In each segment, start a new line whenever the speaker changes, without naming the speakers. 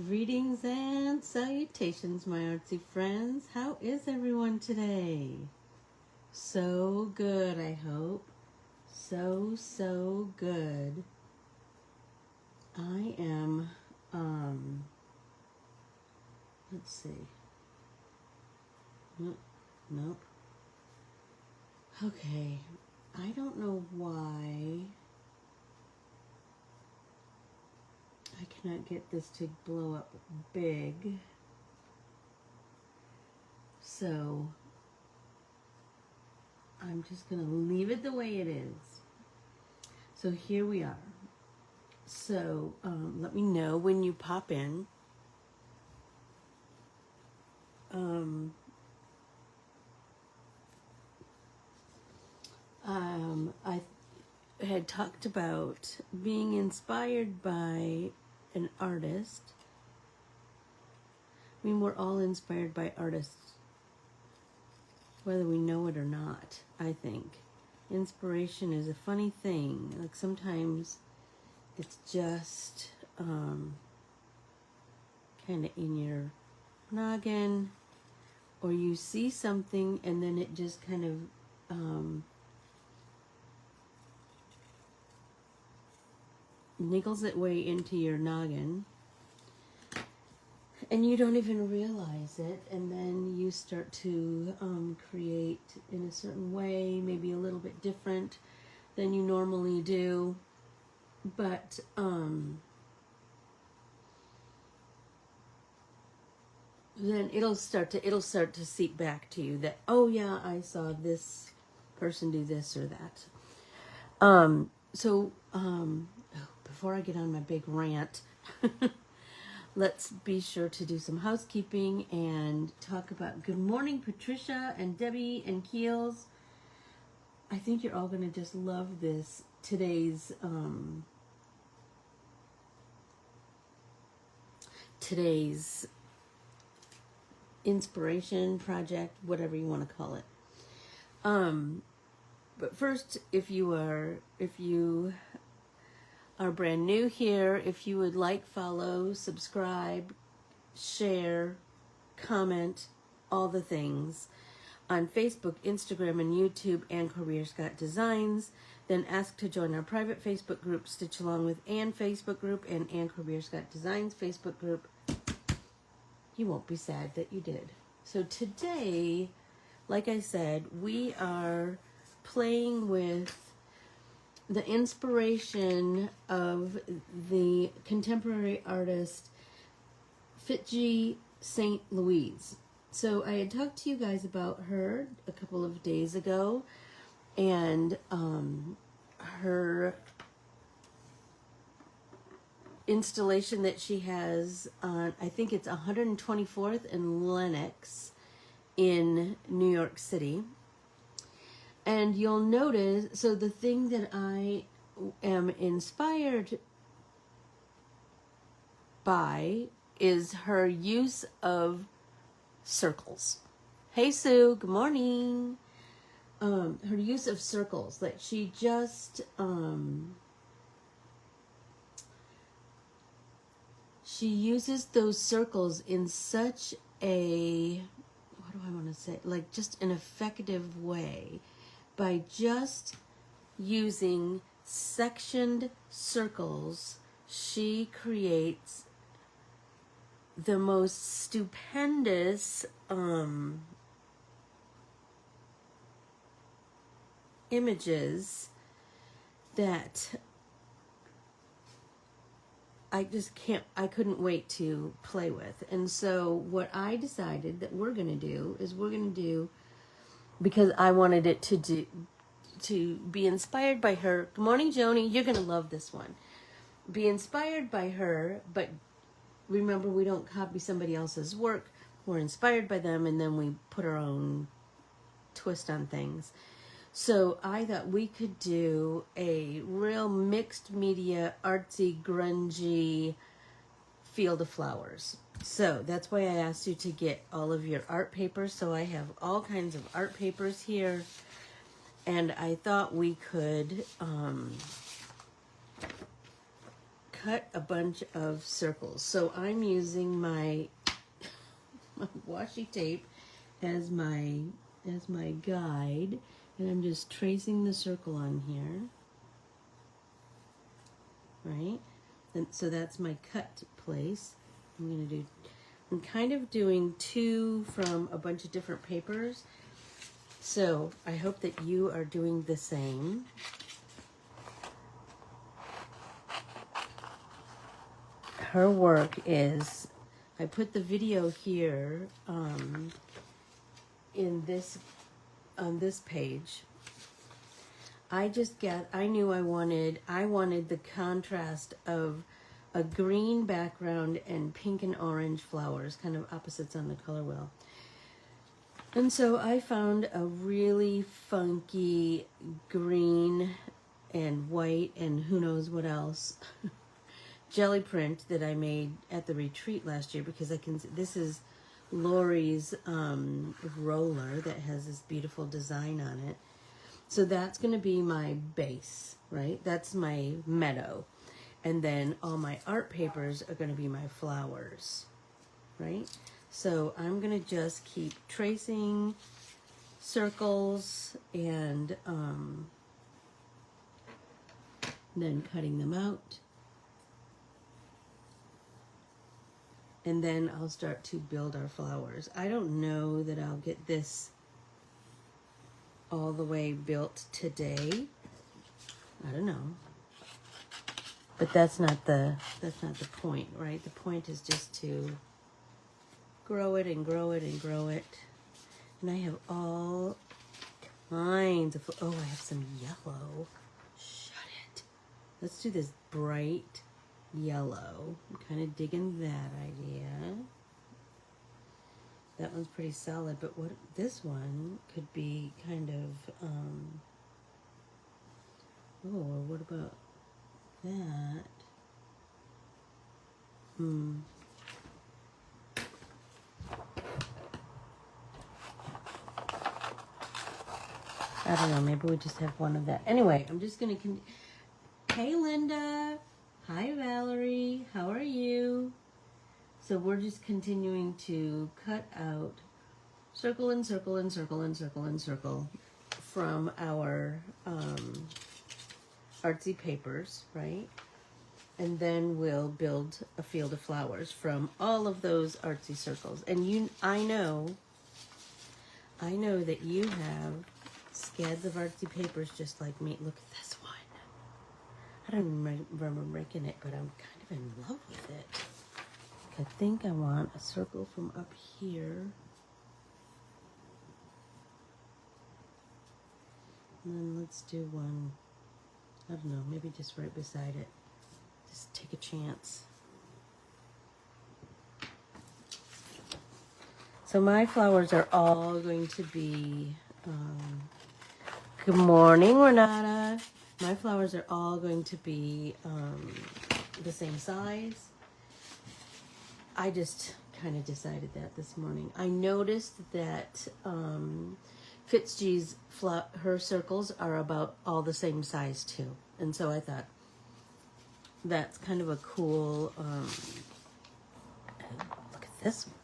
Greetings and salutations, my artsy friends. How is everyone today? So good, I hope. So good. I am, let's see. Nope. Okay, I don't know why I cannot get this to blow up big. So I'm just going to leave it the way it is. So here we are. So let me know when you pop in. I had talked about being inspired by an artist. I mean, we're all inspired by artists, whether we know it or not, I think. Inspiration is a funny thing. Like sometimes it's just kind of in your noggin, or you see something and then it just kind of niggles its way into your noggin, and you don't even realize it, and then you start to create in a certain way, maybe a little bit different than you normally do, but then it'll start to seep back to you that, oh yeah, I saw this person do this or that. Before I get on my big rant, let's be sure to do some housekeeping and talk about good morning, Patricia and Debbie and Keels. I think you're all going to just love this today's inspiration project, whatever you want to call it. But first, if you are brand new here, if you would like, follow, subscribe, share, comment, all the things on Facebook, Instagram, and YouTube, and Corbiere-Scott Designs, then ask to join our private Facebook group, Stitch Along with Ann Facebook group, and Ann Corbiere-Scott Designs Facebook group. You won't be sad that you did. So today, like I said, we are playing with the inspiration of the contemporary artist Fitgi Saint Louis. So I had talked to you guys about her a couple of days ago, and her installation that she has on, I think it's 124th and Lenox in New York City. And you'll notice, so the thing that I am inspired by is her use of circles. Hey Sue, good morning. Her use of circles, like she just, she uses those circles in such a, what do I want to say, like just an effective way. By just using sectioned circles, she creates the most stupendous images that I couldn't wait to play with. And so what I decided that we're going to do is because I wanted it to be inspired by her. Good morning, Joni. You're going to love this one. Be inspired by her, but remember, we don't copy somebody else's work. We're inspired by them, and then we put our own twist on things. So I thought we could do a real mixed media, artsy, grungy field of flowers. So that's why I asked you to get all of your art papers. So I have all kinds of art papers here. And I thought we could cut a bunch of circles. So I'm using my washi tape as my guide, and I'm just tracing the circle on here, right? And so that's my cut place. I'm kind of doing two from a bunch of different papers. So I hope that you are doing the same. Her work is, I put the video here in this, on this page. I knew I wanted the contrast of a green background and pink and orange flowers, kind of opposites on the color wheel. And so I found a really funky green and white and who knows what else jelly print that I made at the retreat last year, because this is Lori's roller that has this beautiful design on it. So that's going to be my base, right? That's my meadow. And then all my art papers are going to be my flowers, right? So I'm going to just keep tracing circles and then cutting them out. And then I'll start to build our flowers. I don't know that I'll get this all the way built today. I don't know. But that's not the point, right? The point is just to grow it and grow it and grow it. And I have all kinds of, oh, I have some yellow. Shut it. Let's do this bright yellow. I'm kind of digging that idea. That one's pretty solid, but this one could be kind of, oh, or what about that? I don't know, maybe we just have one of that. Anyway, I'm just going to, hey Linda, hi Valerie, how are you? So we're just continuing to cut out circle and circle and circle and circle and circle from our artsy papers, right? And then we'll build a field of flowers from all of those artsy circles. And I know that you have scads of artsy papers just like me. Look at this one. I don't remember making it, but I'm kind of in love with it. I think I want a circle from up here. And then let's do one, I don't know, maybe just right beside it. Just take a chance. So my flowers are all going to be, good morning, Renata. My flowers are all going to be the same size. I just kind of decided that this morning. I noticed that Fitgi's her circles are about all the same size too. And so I thought that's kind of a cool, look at this one.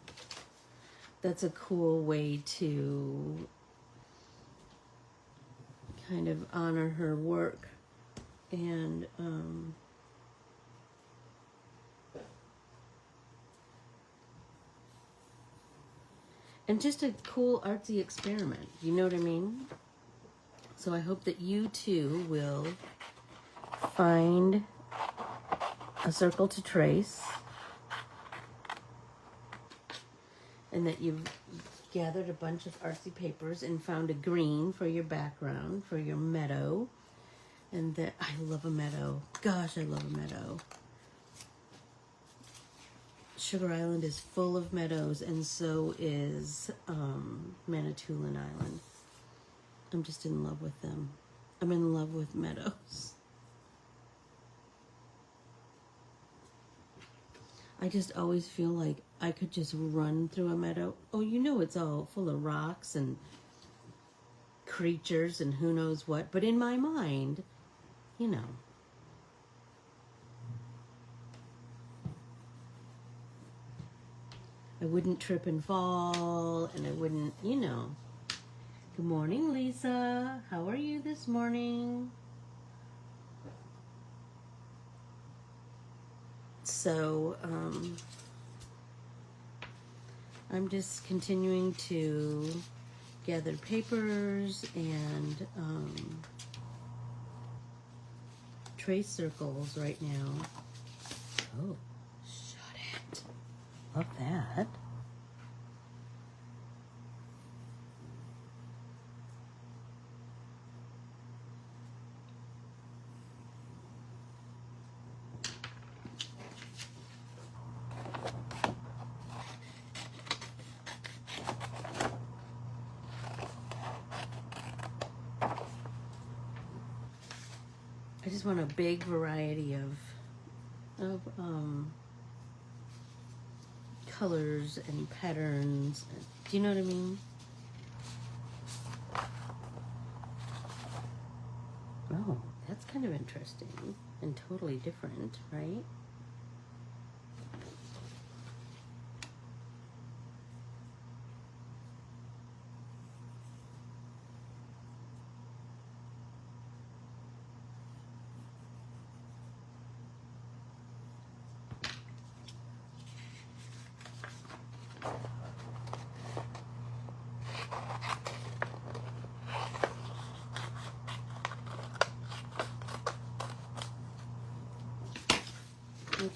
That's a cool way to kind of honor her work. And just a cool artsy experiment, you know what I mean? So I hope that you too will find a circle to trace, and that you've gathered a bunch of artsy papers and found a green for your background, for your meadow. And that, I love a meadow. Gosh, I love a meadow. Sugar Island is full of meadows, and so is Manitoulin Island. I'm just in love with them. I'm in love with meadows. I just always feel like I could just run through a meadow. Oh, you know it's all full of rocks and creatures and who knows what. But in my mind, you know, I wouldn't trip and fall, and I wouldn't, you know. Good morning, Lisa. How are you this morning? So, I'm just continuing to gather papers and trace circles right now. Oh, shut it. Love that. I just want a big variety of colors and patterns. Do you know what I mean? Oh, that's kind of interesting and totally different, right?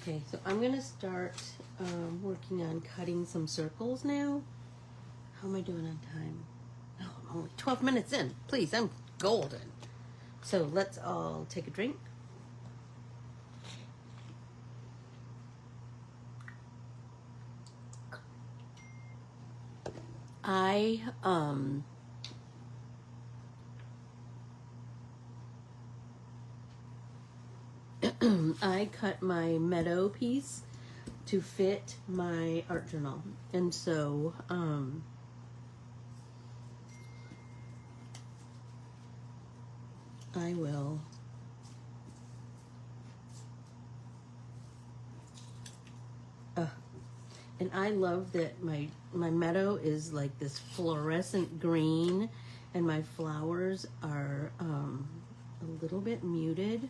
Okay, so I'm gonna start working on cutting some circles now. How am I doing on time? Oh, I'm only 12 minutes in. Please, I'm golden. So let's all take a drink. I I cut my meadow piece to fit my art journal, and so I will and I love that my meadow is like this fluorescent green, and my flowers are a little bit muted.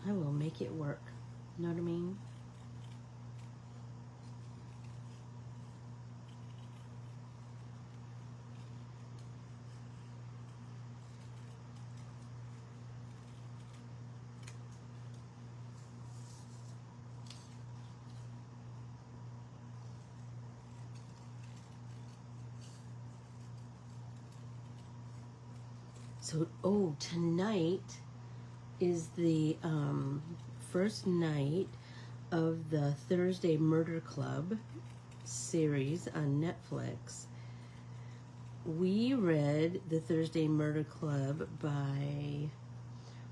I will make it work. You know what I mean? So, tonight is the first night of the Thursday Murder Club series on Netflix. We read the Thursday Murder Club by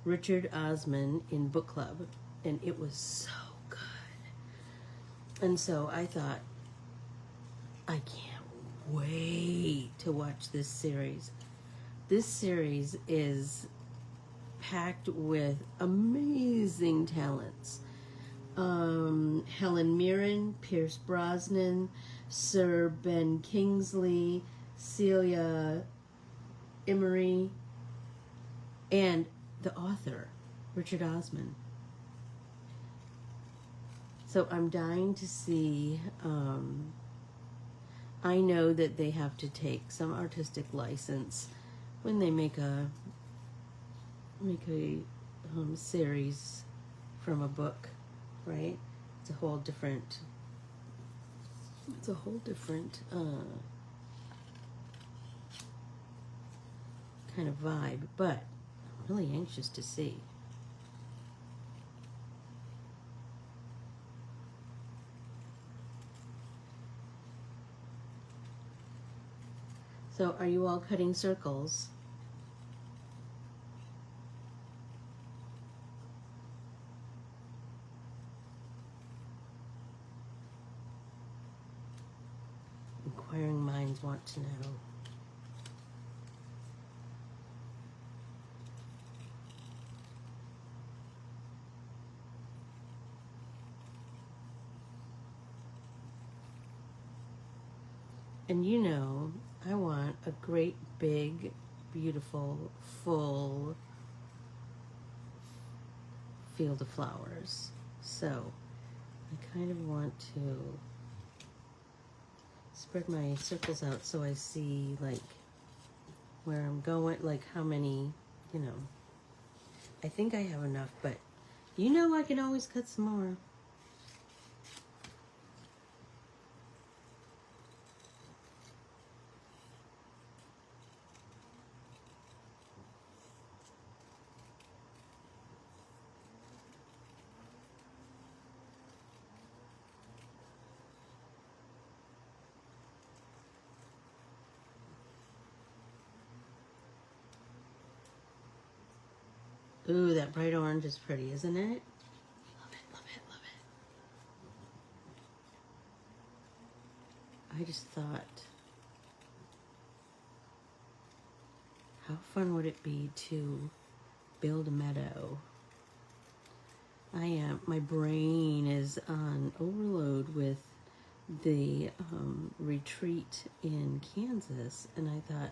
Richard Osman in book club, and it was so good. And so I thought, I can't wait to watch this series. This series is packed with amazing talents. Helen Mirren, Pierce Brosnan, Sir Ben Kingsley, Celia Emery, and the author, Richard Osman. So I'm dying to see. I know that they have to take some artistic license when they make a series from a book, right? It's a whole different kind of vibe, but I'm really anxious to see. So are you all cutting circles? Inquiring minds want to know. And you know, I want a great, big, beautiful, full field of flowers. So I kind of want to spread my circles out so I see like where I'm going, like how many, you know. I think I have enough, but you know I can always cut some more. Ooh, that bright orange is pretty, isn't it? Love it, love it, love it. I just thought, how fun would it be to build a meadow? My brain is on overload with the retreat in Kansas, and I thought,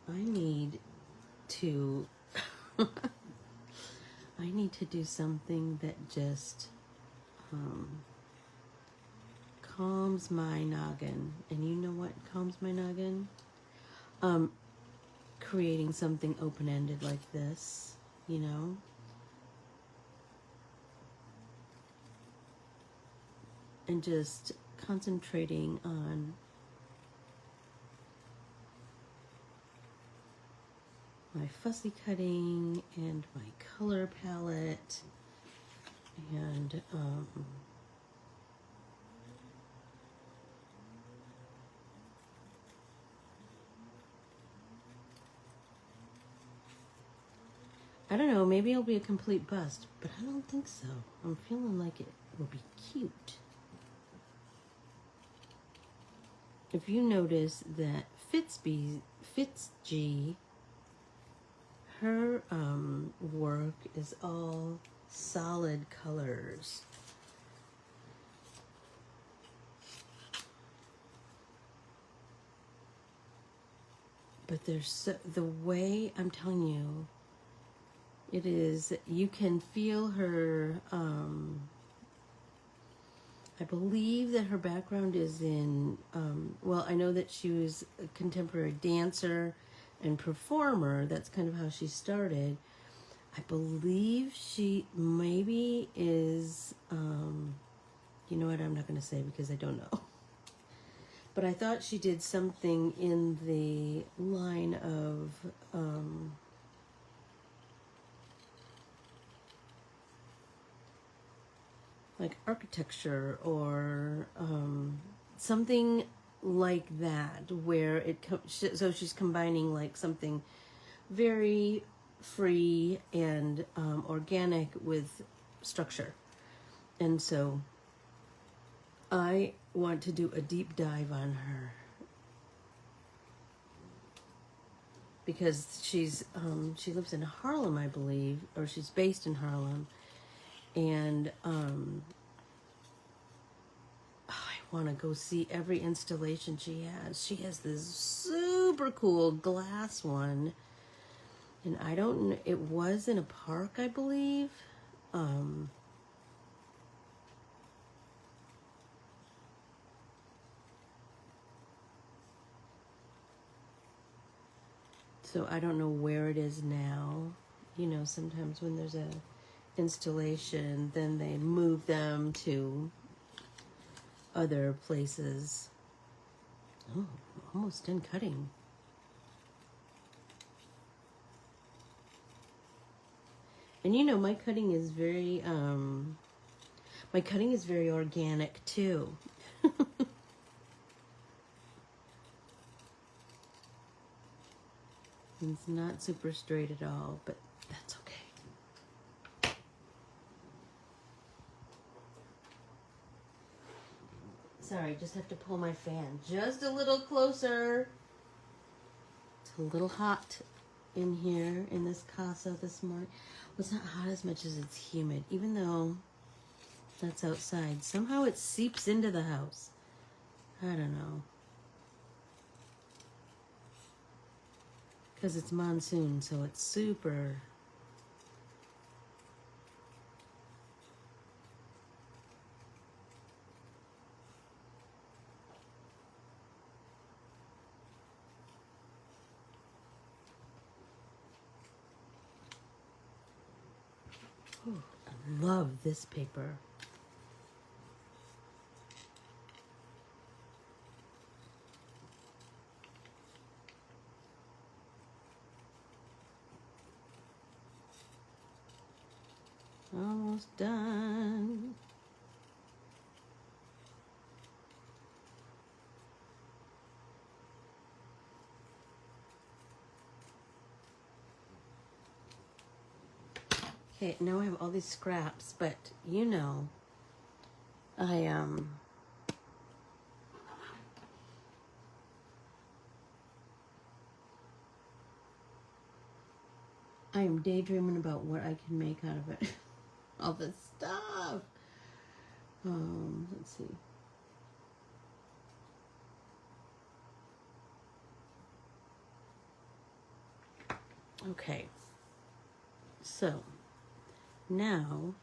I need to I need to do something that just calms my noggin. And you know what calms my noggin? Creating something open-ended like this, you know? And just concentrating on my fussy cutting and my color palette and I don't know, maybe it'll be a complete bust, but I don't think so. I'm feeling like it will be cute. If you notice that Fitgi, her work is all solid colors. But there's the way, I'm telling you, it is, you can feel her, I believe that her background is in, well, I know that she was a contemporary dancer and performer. That's kind of how she started. I believe she maybe is, you know what, I'm not going to say because I don't know. But I thought she did something in the line of, like architecture or something like that, where it so she's combining like something very free and organic with structure. And so I want to do a deep dive on her because she's she lives in Harlem, I believe, or she's based in Harlem. And I want to go see every installation she has. She has this super cool glass one, and I don't know, it was in a park, I believe. So I don't know where it is now. You know, sometimes when there's a installation, then they move them to other places. Oh, almost done cutting. And you know, my cutting is very organic too. It's not super straight at all, but that's okay. Sorry, just have to pull my fan just a little closer. It's a little hot in here in this casa this morning. Well, it's not hot as much as it's humid, even though that's outside. Somehow it seeps into the house. I don't know. because it's monsoon, so it's super. Ooh, I love this paper. Almost done. Okay, now I have all these scraps, but you know, I am daydreaming about what I can make out of it. All this stuff. Let's see. Okay. So now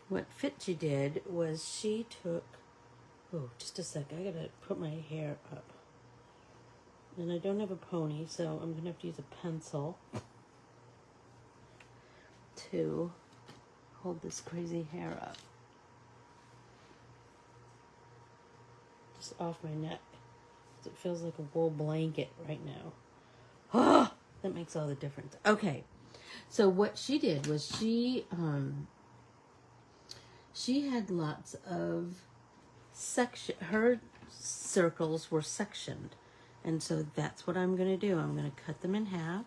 what Fitgi did was she took, oh, just a sec, I gotta put my hair up. And I don't have a pony, so I'm gonna have to use a pencil to hold this crazy hair up. Just off my neck. It feels like a wool blanket right now. Oh, that makes all the difference. Okay, so what she did was she had lots of her circles were sectioned, and so that's what I'm going to do. I'm going to cut them in half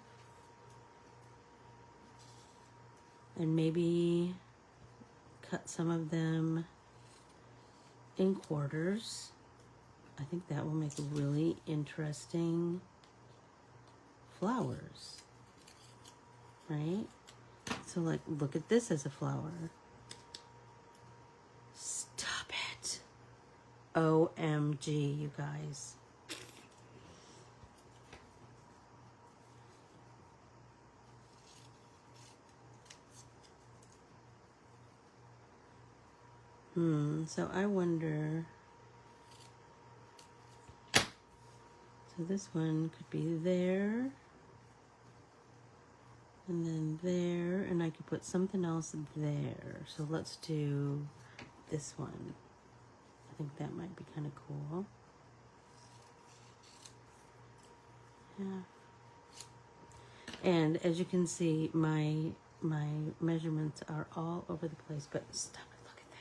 and maybe cut some of them in quarters. I think that will make really interesting flowers, right? So like, look at this as a flower. Stop it. OMG, you guys. So I wonder, so this one could be there, and then there, and I could put something else there. So let's do this one. I think that might be kind of cool. Yeah. And as you can see, my measurements are all over the place, but stop it, look at that.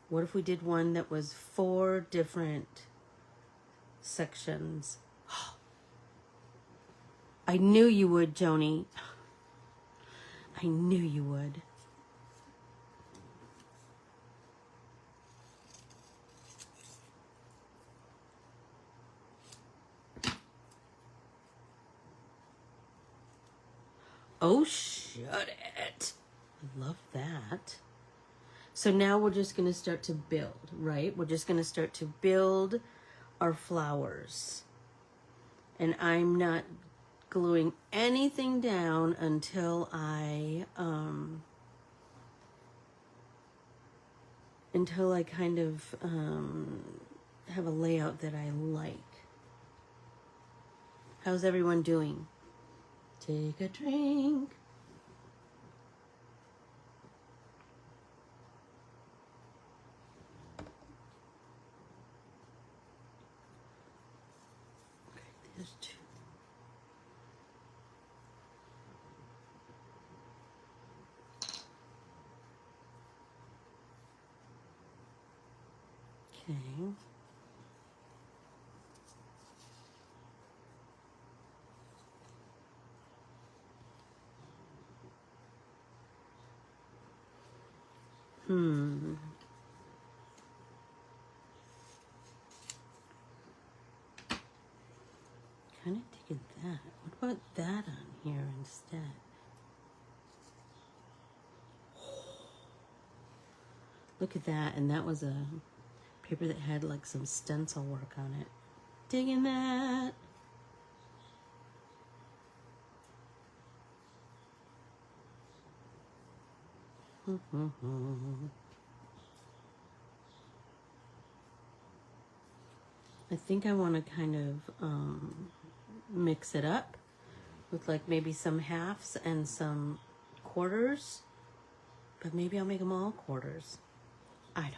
What if we did one that was 4 different sections? I knew you would, Joni. I knew you would. Oh, shut it. I love that. So now we're just going to start to build, right? We're just going to start to build our flowers. And I'm not gluing anything down until I kind of have a layout that I like. How's everyone doing? Take a drink. Okay, there's 2. Okay. Kind of digging that. What about that on here instead? Look at that, and that was a paper that had like some stencil work on it. Digging that. I think I want to kind of mix it up with like maybe some halves and some quarters, but maybe I'll make them all quarters. I don't know.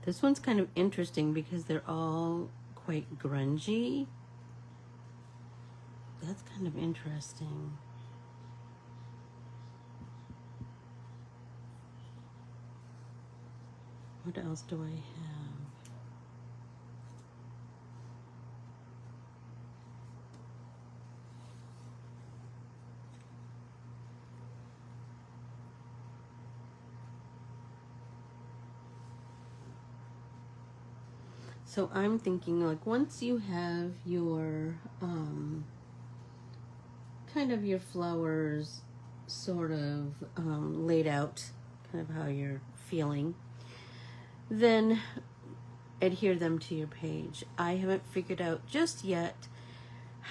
This one's kind of interesting because they're all quite grungy. That's kind of interesting. What else do I have? So I'm thinking, like, once you have your kind of your flowers sort of laid out, kind of how you're feeling, then adhere them to your page. I haven't figured out just yet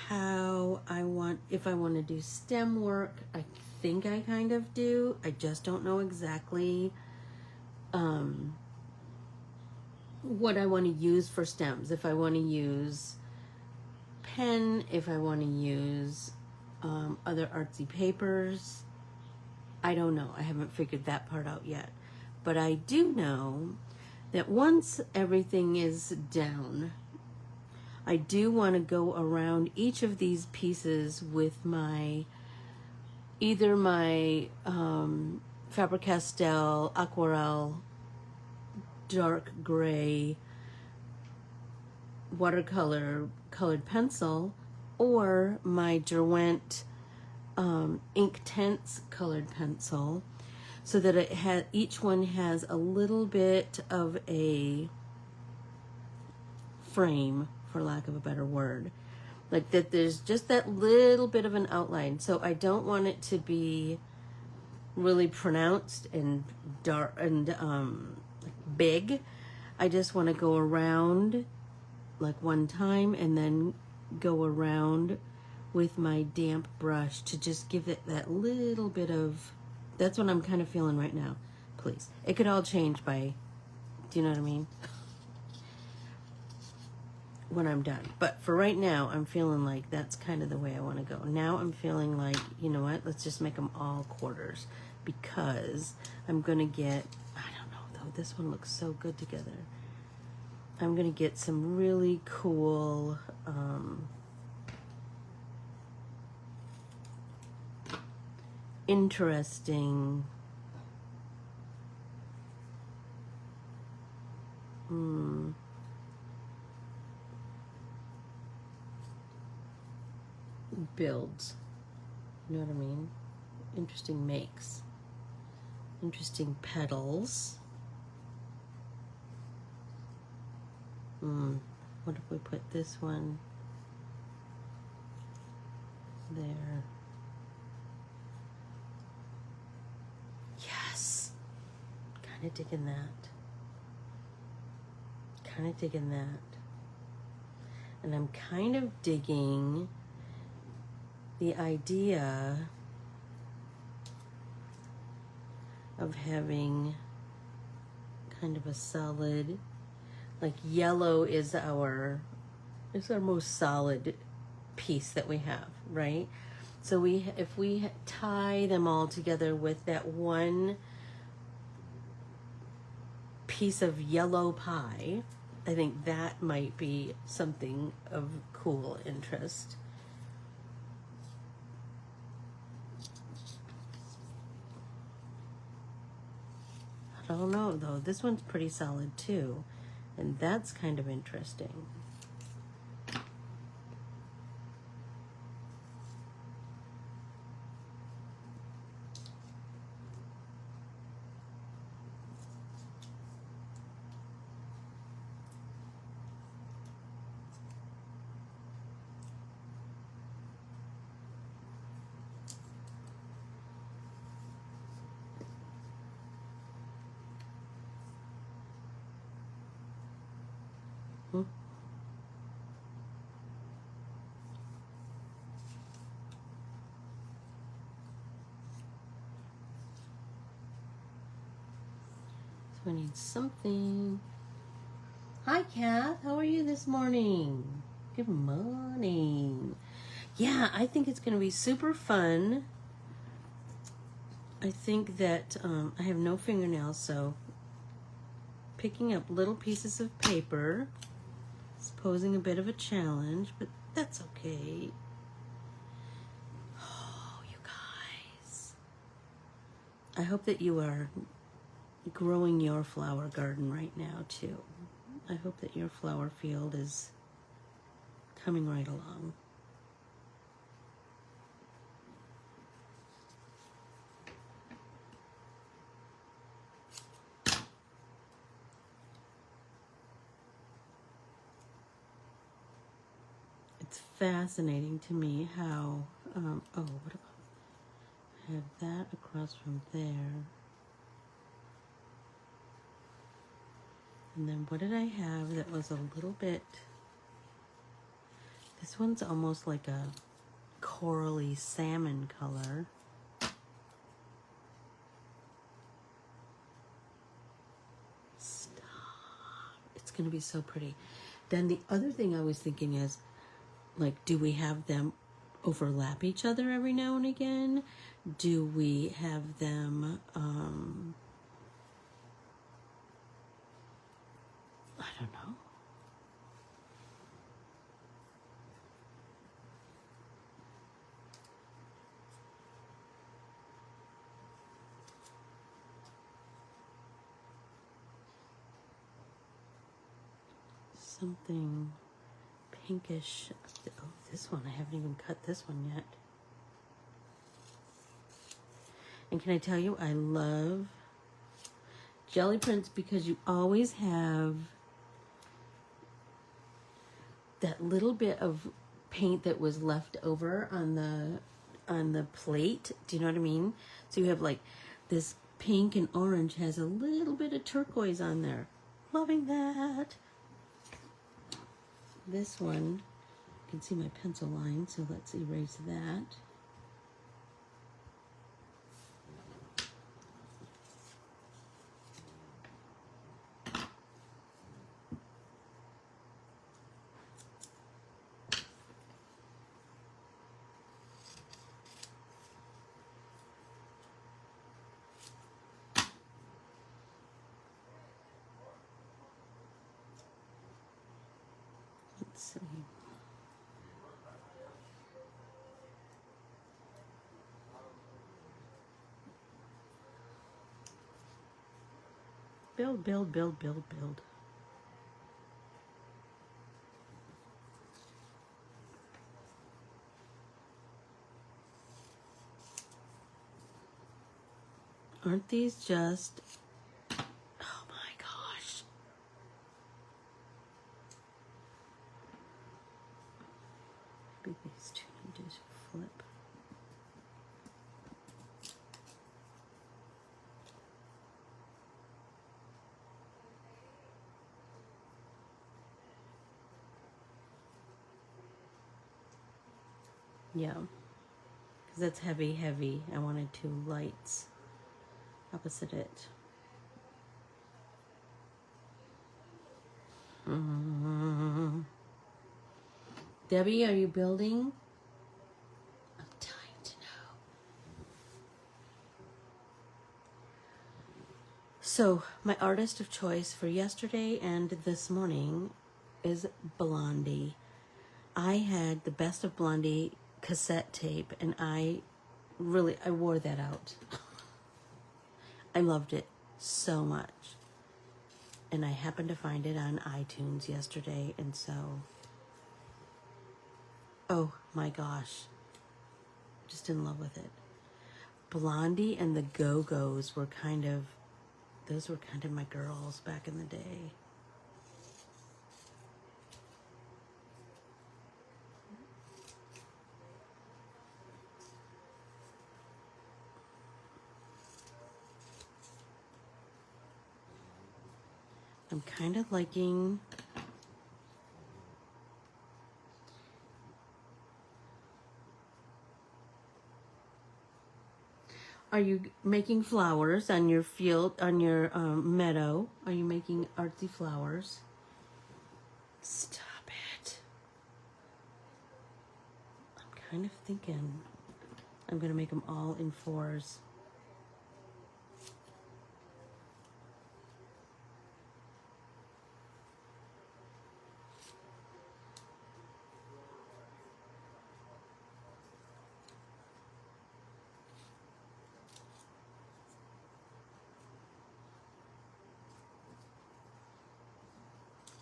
how I want, if I want to do stem work. I think I kind of do. I just don't know exactly what I want to use for stems. If I want to use pen, if I want to use other artsy papers, I don't know. I haven't figured that part out yet. But I do know that once everything is down, I do want to go around each of these pieces with my, either my Faber-Castell Aquarelle dark gray watercolor colored pencil, or my Derwent Inktense colored pencil, so that it has, each one has a little bit of a frame, for lack of a better word, like that there's just that little bit of an outline. So I don't want it to be really pronounced and dark and big. I just want to go around like one time and then go around with my damp brush to just give it that little bit of, that's what I'm kind of feeling right now. Please, it could all change by, do you know what I mean, when I'm done. But for right now, I'm feeling like that's kind of the way I want to go. Now I'm feeling like, you know what, let's just make them all quarters, because I'm gonna get, I don't know though, this one looks so good together. I'm gonna get some really cool interesting builds, you know what I mean? Interesting makes, interesting petals. What if we put this one there? Yes, kind of digging that. Kind of digging that. And I'm kind of digging the idea of having kind of a solid, like yellow is our most solid piece that we have, right? So if we tie them all together with that one piece of yellow pie, I think that might be something of cool interest. I don't know though, this one's pretty solid too, and that's kind of interesting. So I need something. Hi, Kath. How are you this morning? Good morning. Yeah, I think it's going to be super fun. I think that I have no fingernails, so picking up little pieces of paper is posing a bit of a challenge, but that's okay. Oh, you guys. I hope that you are growing your flower garden right now, too. I hope that your flower field is coming right along. It's fascinating to me how, oh, what about, I have that across from there. And then what did I have that was a little bit, this one's almost like a corally salmon color. Stop. It's going to be so pretty. Then the other thing I was thinking is, like, do we have them overlap each other every now and again? Do we have them, I don't know. Something pinkish. Oh, this one, I haven't even cut this one yet. And can I tell you, I love jelly prints because you always have that little bit of paint that was left over on the plate. Do you know what I mean? So you have like this pink and orange has a little bit of turquoise on there. Loving that. This one, you can see my pencil line, so let's erase that. Let's see. Build, build, build, build, build. Aren't these just, oh my gosh. Maybe these two need to flip. Yeah, because that's heavy, heavy. I wanted two lights opposite it. Debbie, are you building? I'm dying to know. So, my artist of choice for yesterday and this morning is Blondie. I had the Best of Blondie cassette tape, and I wore that out. I loved it so much. And I happened to find it on iTunes yesterday, and so, oh my gosh, just in love with it. Blondie and the Go-Go's were those were kind of my girls back in the day. I'm kind of liking Are you making flowers on your field, on your meadow? Are you making artsy flowers? Stop it. I'm kind of thinking I'm going to make them all in 4s.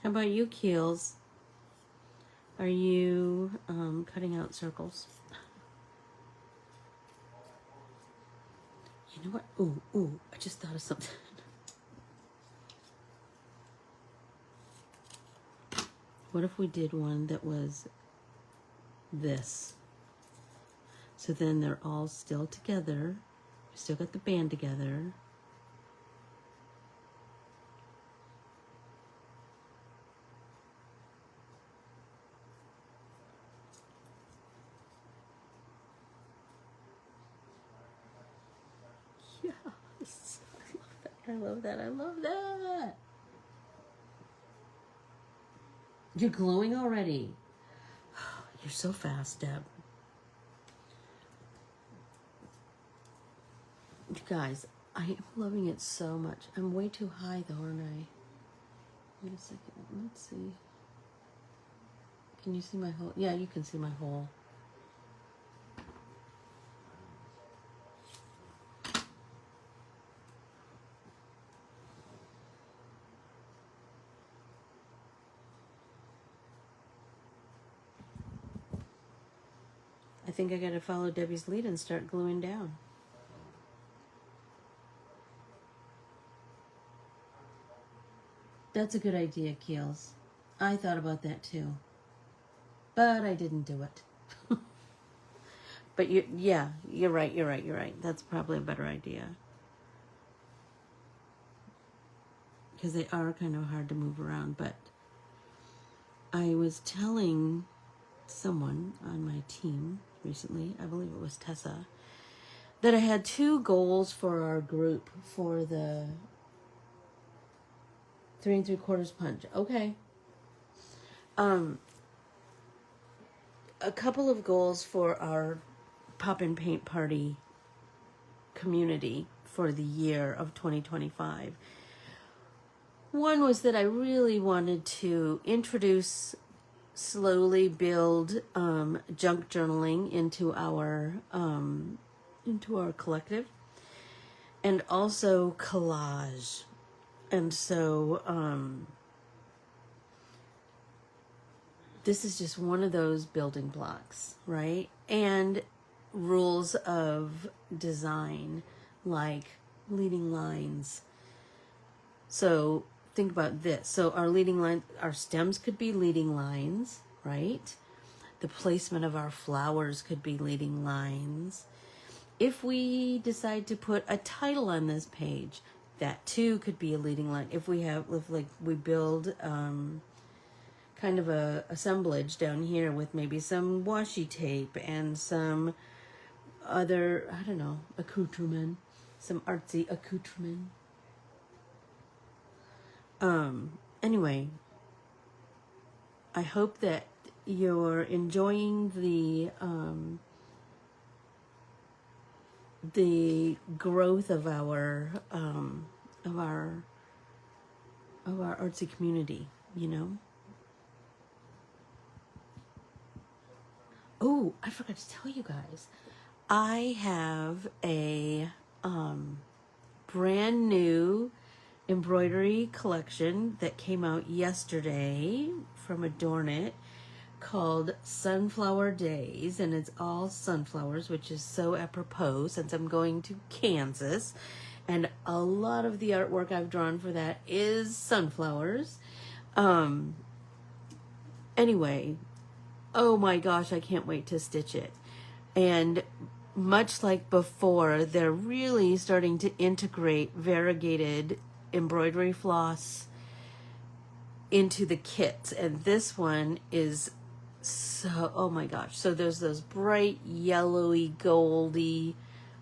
How about you, Keels? Are you cutting out circles? You know what? Ooh, I just thought of something. What if we did one that was this? So then they're all still together. We still got the band together. Yes. I love that. I love that. You're glowing already. You're so fast, Deb. You guys, I am loving it so much. I'm way too high though, aren't I? Wait a second. Let's see. Can you see my hole? Yeah, you can see my hole. I think I gotta follow Debbie's lead and start gluing down. That's a good idea, Keels. I thought about that too. But I didn't do it. But you're right. That's probably a better idea. Because they are kind of hard to move around. But I was telling someone on my team recently, I believe it was Tessa, that I had 2 goals for our group for the 3 3/4 punch. Okay. A couple of goals for our pop and paint party community for the year of 2025. One was that I really wanted to introduce, slowly build junk journaling into our collective, and also collage. And so this is just one of those building blocks, right? And rules of design, like leading lines. So think about this. So our leading line, our stems could be leading lines, right? The placement of our flowers could be leading lines. If we decide to put a title on this page, that too could be a leading line. If we build kind of a assemblage down here with maybe some washi tape and some other, I don't know, accoutrement, some artsy accoutrement. Anyway, I hope that you're enjoying the growth of our artsy community, you know. Oh, I forgot to tell you guys, I have a brand new embroidery collection that came out yesterday from Adorn It, called Sunflower Days, and it's all sunflowers, which is so apropos since I'm going to Kansas, and a lot of the artwork I've drawn for that is sunflowers. Anyway, oh my gosh, I can't wait to stitch it. And much like before, they're really starting to integrate variegated embroidery floss into the kits, and this one is so, oh my gosh. So there's those bright yellowy goldy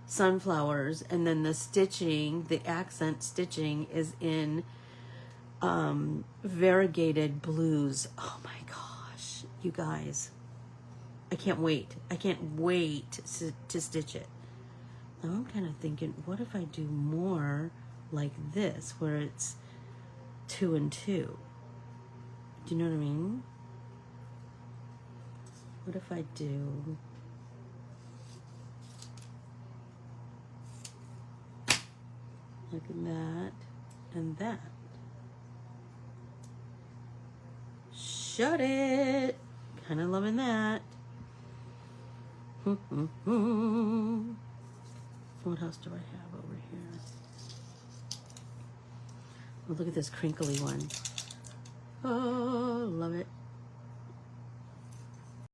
sunflowers, and then the stitching, the accent stitching is in variegated blues. Oh my gosh, you guys, I can't wait. I can't wait to stitch it. Now I'm kind of thinking, what if I do more like this, where it's 2 and 2? Do you know what I mean? What if I do like that and that? Shut it! Kind of loving that. What else do I have over here? Oh, look at this crinkly one. Oh, love it.